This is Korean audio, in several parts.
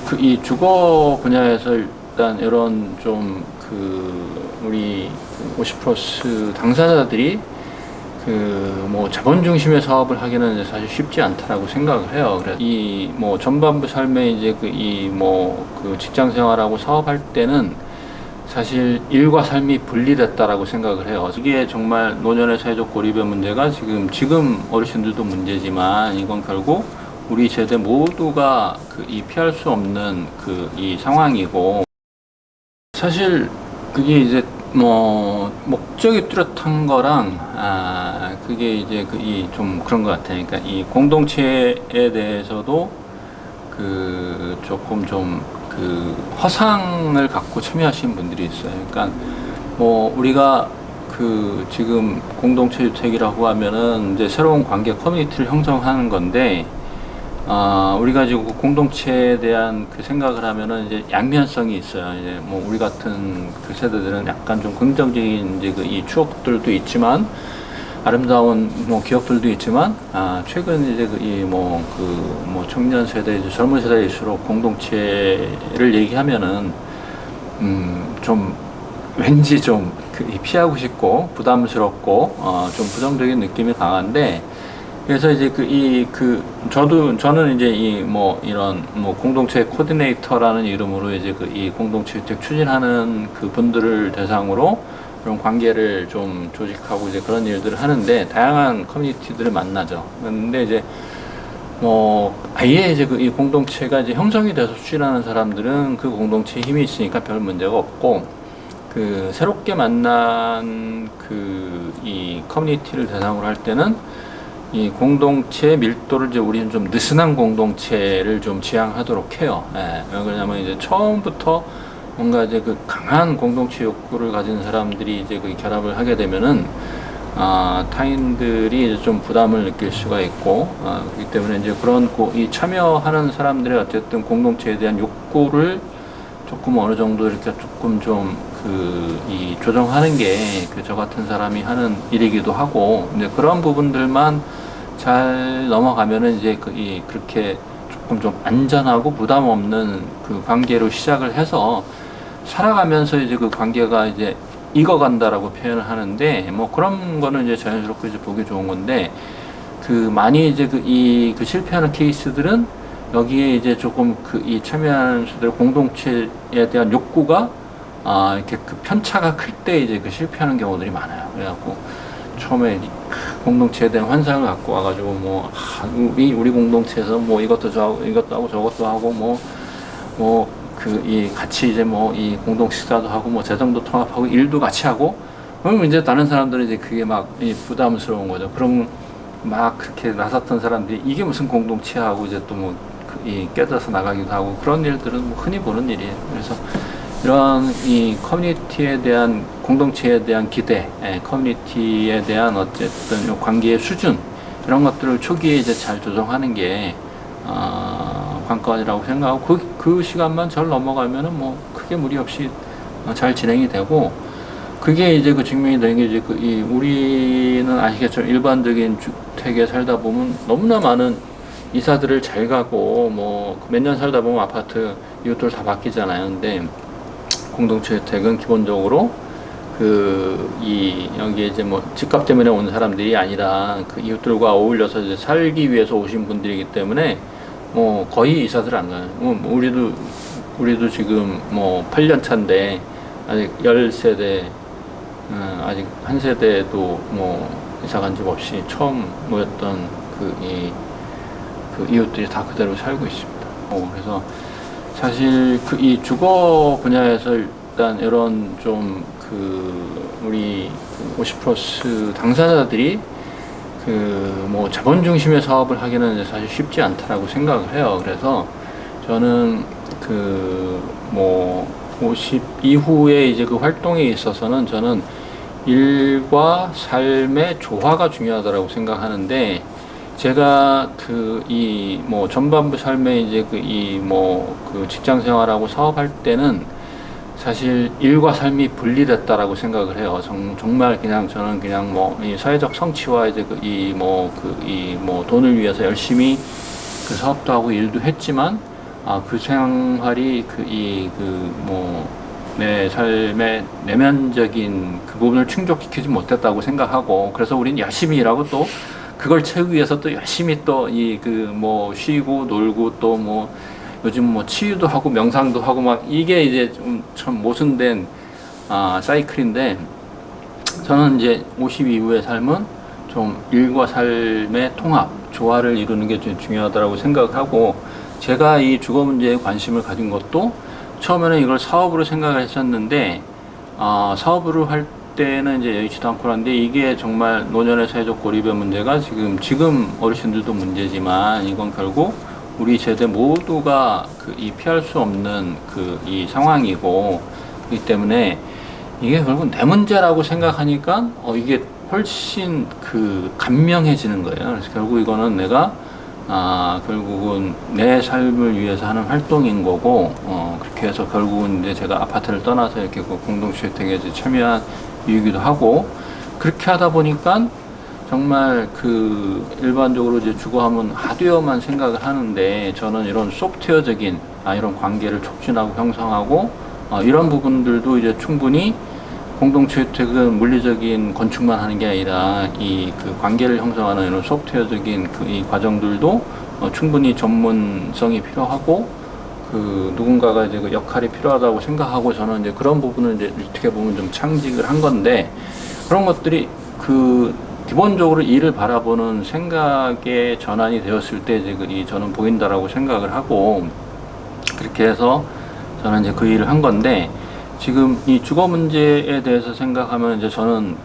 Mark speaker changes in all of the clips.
Speaker 1: 그 이 주거 분야에서 일단 이런 좀 우리 50플러스 당사자들이 뭐 자본 중심의 사업을 하기는 이제 사실 쉽지 않다라고 생각을 해요. 그래서 이 뭐 전반부 삶에 이제 직장 생활하고 사업할 때는 사실 일과 삶이 분리됐다라고 생각을 해요. 이게 정말 노년의 사회적 고립의 문제가 지금 어르신들도 문제지만 이건 결국 우리 세대 모두가 이 피할 수 없는 이 상황이고, 사실 그게 이제 뭐 목적이 뚜렷한 거랑 그게 이제 좀 그런 것 같아요. 그러니까 이 공동체에 대해서도 조금 좀 허상을 갖고 참여하시는 분들이 있어요. 그러니까 뭐 우리가 지금 공동체 주택이라고 하면은 이제 새로운 관계 커뮤니티를 형성하는 건데, 우리가 지금 공동체에 대한 생각을 하면은 이제 양면성이 있어요. 이제 뭐 우리 같은 세대들은 약간 좀 긍정적인 이제 이 추억들도 있지만, 아름다운 뭐 기억들도 있지만, 최근 이제 청년 세대, 이제 젊은 세대일수록 공동체를 얘기하면은, 좀 왠지 좀 피하고 싶고, 부담스럽고, 좀 부정적인 느낌이 강한데, 그래서 이제 저는 이제 이런 공동체 코디네이터라는 이름으로 이제 이 공동체 주택 추진하는 분들을 대상으로 그런 관계를 좀 조직하고 이제 그런 일들을 하는데, 다양한 커뮤니티들을 만나죠. 근데 이제 아예 이제 이 공동체가 이제 형성이 돼서 추진하는 사람들은 그 공동체에 힘이 있으니까 별 문제가 없고, 새롭게 만난 이 커뮤니티를 대상으로 할 때는 이 공동체 밀도를 이제 우리는 좀 느슨한 공동체를 좀 지향하도록 해요. 예. 왜 그러냐면 이제 처음부터 뭔가 이제 강한 공동체 욕구를 가진 사람들이 이제 결합을 하게 되면은 타인들이 이제 좀 부담을 느낄 수가 있고, 그렇기 때문에 이제 그런 이 참여하는 사람들의 어쨌든 공동체에 대한 욕구를 조금 어느 정도 이렇게 조금 좀 이 조정하는 게 저 같은 사람이 하는 일이기도 하고, 이제 그런 부분들만 잘 넘어가면은 이제 그렇게 조금 좀 안전하고 부담 없는 관계로 시작을 해서 살아가면서 이제 관계가 이제 익어간다라고 표현을 하는데, 뭐 그런 거는 이제 자연스럽게 이제 보기 좋은 건데, 많이 이제 실패하는 케이스들은 여기에 이제 조금 이 참여하는 수들의 공동체에 대한 욕구가 이렇게 편차가 클 때 이제 실패하는 경우들이 많아요. 그래갖고 처음에 공동체에 대한 환상을 갖고 와가지고 우리 공동체에서 이것도 하고 저것도 하고 같이 이제 이 공동 식사도 하고 재정도 통합하고 일도 같이 하고, 그러면 이제 다른 사람들은 이제 그게 부담스러운 거죠. 그럼 그렇게 나섰던 사람들이 이게 무슨 공동체야 하고 이제 또 깨져서 나가기도 하고, 그런 일들은 흔히 보는 일이에요. 그래서 이런 이 커뮤니티에 대한, 공동체에 대한 기대, 커뮤니티에 대한 어쨌든 관계의 수준, 이런 것들을 초기에 이제 잘 조정하는 게 관건이라고 생각하고, 그 시간만 잘 넘어가면은 크게 무리 없이 잘 진행이 되고, 그게 이제 증명이 되는 게 이제 우리는 아시겠지만 일반적인 주택에 살다 보면 너무나 많은 이사들을 잘 가고 몇 년 살다 보면 아파트 이웃들 다 바뀌잖아요. 근데 공동체 주택은 기본적으로 여기에 이제 집값 때문에 온 사람들이 아니라 이웃들과 어울려서 이제 살기 위해서 오신 분들이기 때문에 거의 이사들 안 가요. 우리도 지금 8년 차인데 아직 10세대, 아직 한 세대도 이사 간 집 없이 처음 모였던 이웃들이 다 그대로 살고 있습니다. 그래서 사실 이 주거 분야에서 일단 이런 좀 우리 50플러스 당사자들이 자본 중심의 사업을 하기는 이제 사실 쉽지 않다라고 생각을 해요. 그래서 저는 50 이후에 이제 활동에 있어서는 저는 일과 삶의 조화가 중요하다고 생각하는데, 제가 전반부 삶에 이제 직장 생활하고 사업할 때는 사실 일과 삶이 분리됐다라고 생각을 해요. 정말 저는 그냥 이 사회적 성취와 이제 돈을 위해서 열심히 사업도 하고 일도 했지만, 그 생활이 내 삶의 내면적인 그 부분을 충족시키지 못했다고 생각하고, 그래서 우린 열심히 일하고 또 그걸 채우기 위해서 또 열심히 또 쉬고 놀고 또 요즘 치유도 하고 명상도 하고 막 이게 이제 좀 참 모순된 사이클인데, 저는 이제 50 이후의 삶은 좀 일과 삶의 통합, 조화를 이루는 게 좀 중요하다고 생각을 하고, 제가 이 주거 문제에 관심을 가진 것도 처음에는 이걸 사업으로 생각을 했었는데, 사업으로 할 때는 이제 여의치도 않고 그런데, 이게 정말 노년의 사회적 고립의 문제가 지금 어르신들도 문제지만 이건 결국 우리 세대 모두가 이 피할 수 없는 이 상황이고, 그렇기 때문에 이게 결국 내 문제라고 생각하니까 이게 훨씬 간명해지는 거예요. 그래서 결국 이거는 내가 결국은 내 삶을 위해서 하는 활동인 거고, 그렇게 해서 결국은 이제 제가 아파트를 떠나서 이렇게 공동주택에 참여한 이유기도 하고, 그렇게 하다 보니까 정말 일반적으로 이제 주거하면 하드웨어만 생각을 하는데, 저는 이런 소프트웨어적인 이런 관계를 촉진하고 형성하고, 이런 부분들도 이제 충분히 공동주택은 물리적인 건축만 하는 게 아니라 관계를 형성하는 이런 소프트웨어적인 이 과정들도 충분히 전문성이 필요하고, 누군가가 이제 역할이 필요하다고 생각하고, 저는 이제 그런 부분을 이제 어떻게 보면 좀 창직을 한 건데, 그런 것들이 기본적으로 일을 바라보는 생각의 전환이 되었을 때 이제 저는 보인다라고 생각을 하고, 그렇게 해서 저는 이제 그 일을 한 건데, 지금 이 주거 문제에 대해서 생각하면 이제 저는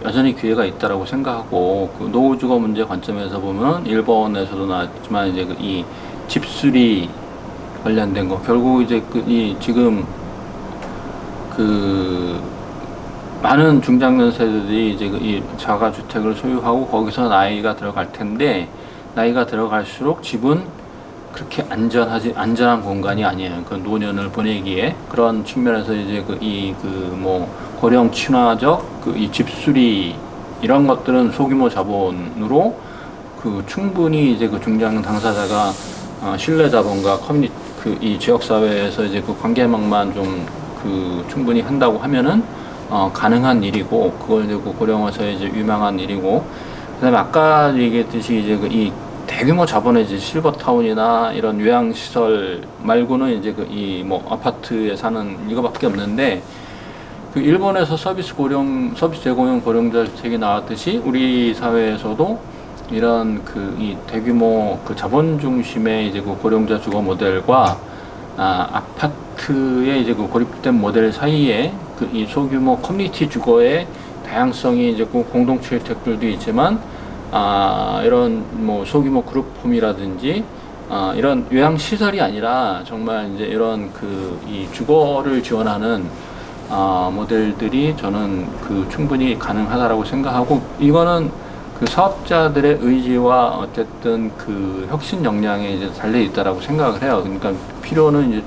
Speaker 1: 여전히 기회가 있다라고 생각하고, 노후 주거 문제 관점에서 보면 일본에서도 나왔지만 이제 이 집수리 관련된 거, 결국 이제 지금 많은 중장년 세대들이 이제 이 자가 주택을 소유하고 거기서 나이가 들어갈 텐데, 나이가 들어갈수록 집은 그렇게 안전한 공간이 아니에요. 노년을 보내기에. 그런 측면에서 이제 고령 친화적 이 집수리 이런 것들은 소규모 자본으로 충분히 이제 중장년 당사자가 신뢰 자본과 커뮤니티 이 지역 사회에서 이제 관계망만 좀 충분히 한다고 하면은 가능한 일이고, 그걸 이제 고령화서에 이제 유명한 일이고, 그다음에 아까 얘기했듯이 이제 이 대규모 자본의 이제 실버타운이나 이런 요양시설 말고는 이제 아파트에 사는 이거밖에 없는데, 일본에서 서비스 제공형 고령자 주택이 나왔듯이 우리 사회에서도 이런 이 대규모 자본 중심의 이제 고령자 주거 모델과 아파트의 이제 고립된 모델 사이에 이 소규모 커뮤니티 주거의 다양성이 이제 공동체 주택들도 있지만, 이런 소규모 그룹홈이라든지 이런 요양 시설이 아니라 정말 이제 이런 이 주거를 지원하는 모델들이 저는 충분히 가능하다라고 생각하고, 이거는 사업자들의 의지와 어쨌든 혁신 역량에 이제 달려 있다라고 생각을 해요. 그러니까 필요는 이제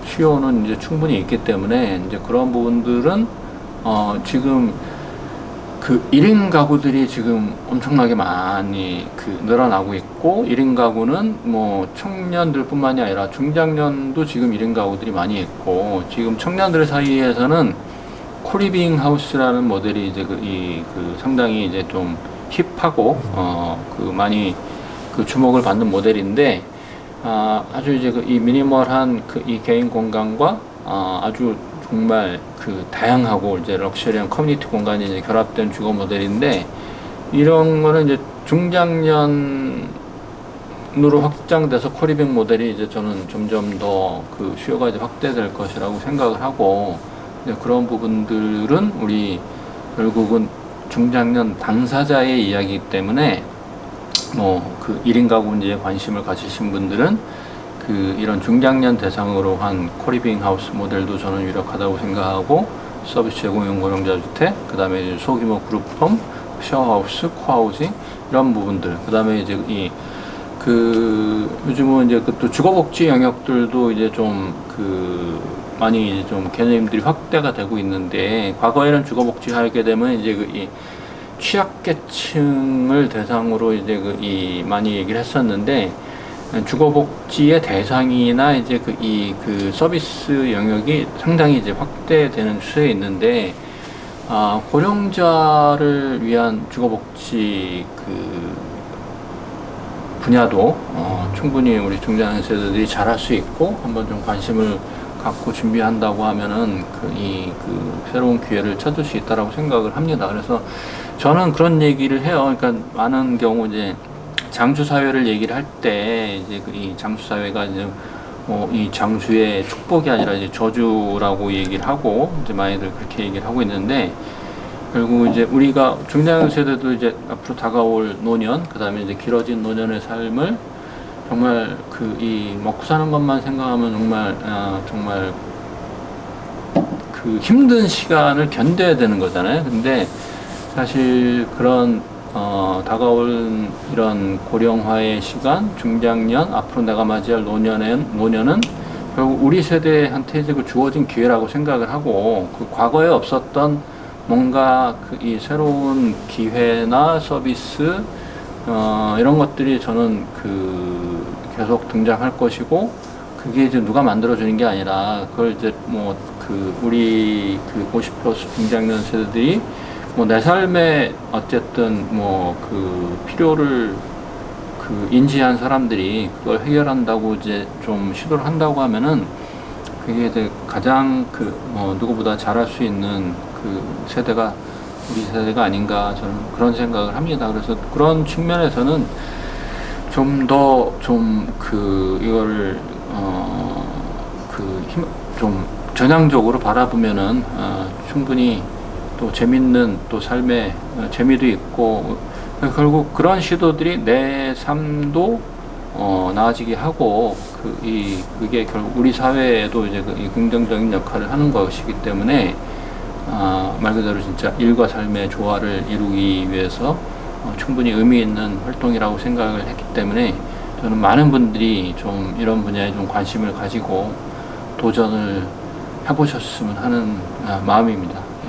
Speaker 1: 수요는 이제 충분히 있기 때문에, 이제 그런 부분들은 지금 1인 가구들이 지금 엄청나게 많이 늘어나고 있고, 1인 가구는 청년들 뿐만이 아니라 중장년도 지금 1인 가구들이 많이 있고, 지금 청년들 사이에서는 코리빙 하우스라는 모델이 이제 상당히 이제 좀 힙하고, 많이 주목을 받는 모델인데, 아주 이제 이 미니멀한 이 개인 공간과 아주 정말 다양하고 이제 럭셔리한 커뮤니티 공간이 이제 결합된 주거 모델인데, 이런 거는 이제 중장년으로 확장돼서 코리빙 모델이 이제 저는 점점 더 수요가 이제 확대될 것이라고 생각을 하고, 그런 부분들은 우리 결국은 중장년 당사자의 이야기이기 때문에 1인 가구 문제에 관심을 가지신 분들은 이런 중장년 대상으로 한 코리빙 하우스 모델도 저는 유력하다고 생각하고, 서비스 제공형 고령자 주택, 그 다음에 소규모 그룹홈, 쉐어하우스, 코하우징 이런 부분들, 그 다음에 이제 요즘은 이제 또 주거복지 영역들도 이제 좀 많이 이제 좀 개념들이 확대가 되고 있는데, 과거에는 주거복지 하게 되면 이제 이 취약계층을 대상으로 이제 많이 얘기를 했었는데, 주거복지의 대상이나 이제 그 서비스 영역이 상당히 이제 확대되는 추세에 있는데, 고령자를 위한 주거복지 그 분야도 충분히 우리 중장년 세대들이 잘할 수 있고, 한번 좀 관심을 갖고 준비한다고 하면은 그 새로운 기회를 찾을 수 있다라고 생각을 합니다. 그래서 저는 그런 얘기를 해요. 그러니까 많은 경우 이제 장수 사회를 얘기를 할 때 이제 이 장수 사회가 이제 이 장수의 축복이 아니라 이제 저주라고 얘기를 하고, 이제 많이들 그렇게 얘기를 하고 있는데, 결국 이제 우리가 중장년 세대도 이제 앞으로 다가올 노년, 그 다음에 이제 길어진 노년의 삶을 정말 이 먹고 사는 것만 생각하면 정말 그 힘든 시간을 견뎌야 되는 거잖아요. 근데 사실 그런 다가올 이런 고령화의 시간, 중장년, 앞으로 내가 맞이할 노년은 결국 우리 세대한테 이제 그 주어진 기회라고 생각을 하고, 그 과거에 없었던 뭔가 이 새로운 기회나 서비스 이런 것들이 저는 계속 등장할 것이고, 그게 이제 누가 만들어주는 게 아니라 그걸 이제 우리 50 플러스 중장년 세대들이 내 삶에 어쨌든 필요를 인지한 사람들이 그걸 해결한다고 이제 좀 시도를 한다고 하면은, 그게 이제 가장 누구보다 잘할 수 있는 세대가 우리 세대가 아닌가, 저는 그런 생각을 합니다. 그래서 그런 측면에서는 좀 더 이거를 좀 전향적으로 바라보면은 충분히 또 재밌는 또 삶의 재미도 있고, 결국 그런 시도들이 내 삶도 나아지게 하고, 그게 결국 우리 사회에도 이제 이 긍정적인 역할을 하는 것이기 때문에, 말 그대로 진짜 일과 삶의 조화를 이루기 위해서 충분히 의미 있는 활동이라고 생각을 했기 때문에, 저는 많은 분들이 좀 이런 분야에 좀 관심을 가지고 도전을 해보셨으면 하는 마음입니다.